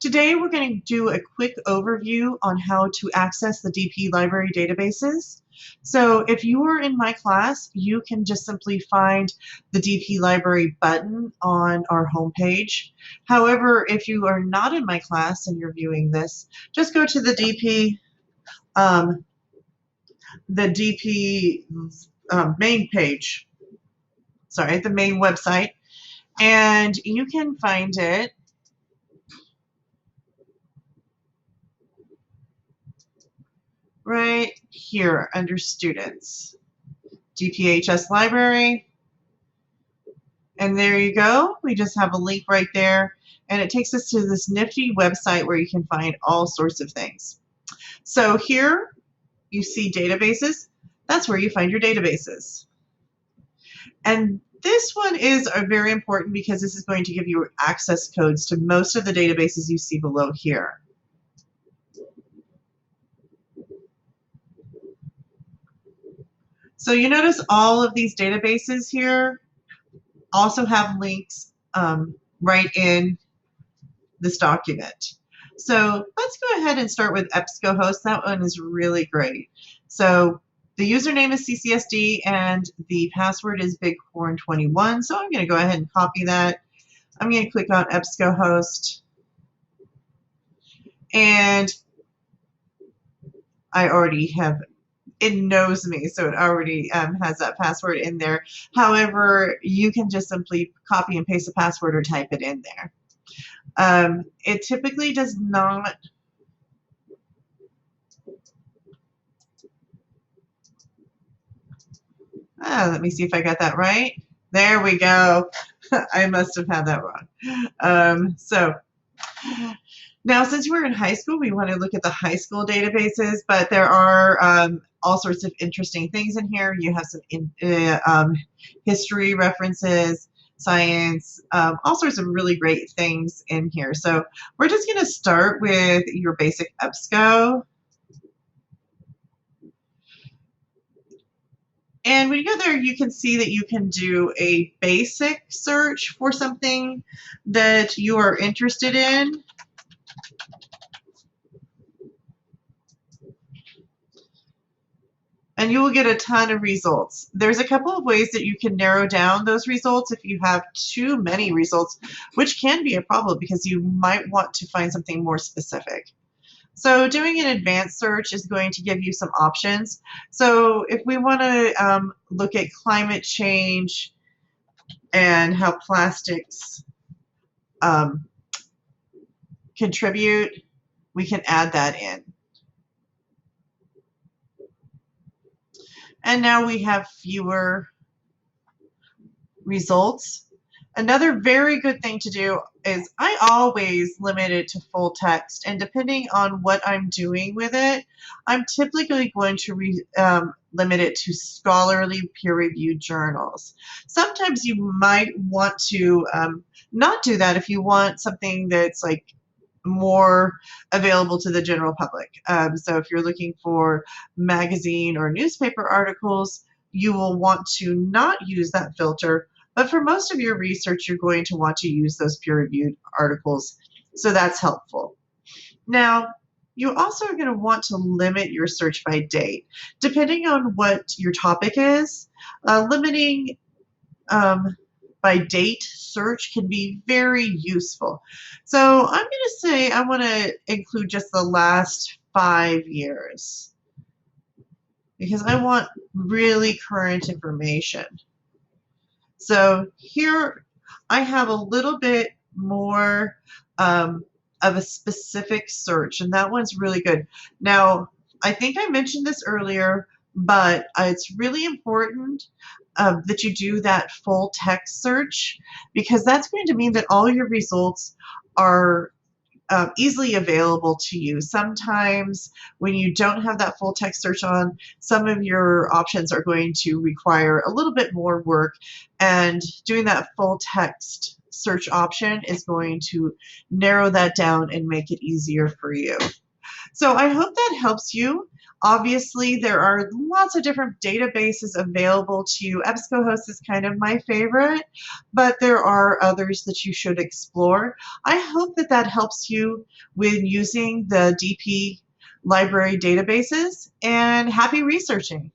Today we're going to do a quick overview on how to access the DP library databases. So if you are in my class, you can just simply find the DP library button on our homepage. However, if you are not in my class and you're viewing this, just go to the DP main page, the main website, and you can find it right here under Students, DPHS Library. And there you go. We just have a link right there, and it takes us to this nifty website where you can find all sorts of things. So here you see databases. That's where you find your databases. And this one is very important because this is going to give you access codes to most of the databases you see below here. So you notice all of these databases here also have links right in this document. So let's go ahead and start with EBSCOhost. That one is really great. So the username is CCSD and the password is BigHorn21. So I'm going to go ahead and copy that. I'm going to click on EBSCOhost. And I already have, it knows me, so it already has that password in there. However, you can just simply copy and paste the password or type it in there. It typically does not let me see if I got that right. There we go. I must have had that wrong. So now, since we're in high school, we want to look at the high school databases, but there are all sorts of interesting things in here. You have some history references, science, all sorts of really great things in here. So we're just going to start with your basic EBSCO. And when you go there, you can see that you can do a basic search for something that you are interested in. And you will get a ton of results. There's a couple of ways that you can narrow down those results if you have too many results, which can be a problem because you might want to find something more specific. So doing an advanced search is going to give you some options. So if we want to look at climate change and how plastics contribute, we can add that in. And now we have fewer results. Another very good thing to do is I always limit it to full text, and depending on what I'm doing with it, I'm typically going to limit it to scholarly peer-reviewed journals. Sometimes you might want to not do that if you want something that's like more available to the general public. So if you're looking for magazine or newspaper articles, you will want to not use that filter. But for most of your research, you're going to want to use those peer-reviewed articles. So that's helpful. Now, you also are going to want to limit your search by date. Depending on what your topic is, limiting by date search can be very useful. So I'm going to say I want to include just the last 5 years because I want really current information. So here I have a little bit more of a specific search, and that one's really good. Now, I think I mentioned this earlier, but it's really important that you do that full text search, because that's going to mean that all your results are easily available to you. Sometimes when you don't have that full text search on, some of your options are going to require a little bit more work, and doing that full text search option is going to narrow that down and make it easier for you. So I hope that helps you. Obviously, there are lots of different databases available to you. EBSCOhost is kind of my favorite, but there are others that you should explore. I hope that that helps you with using the DP library databases, and happy researching.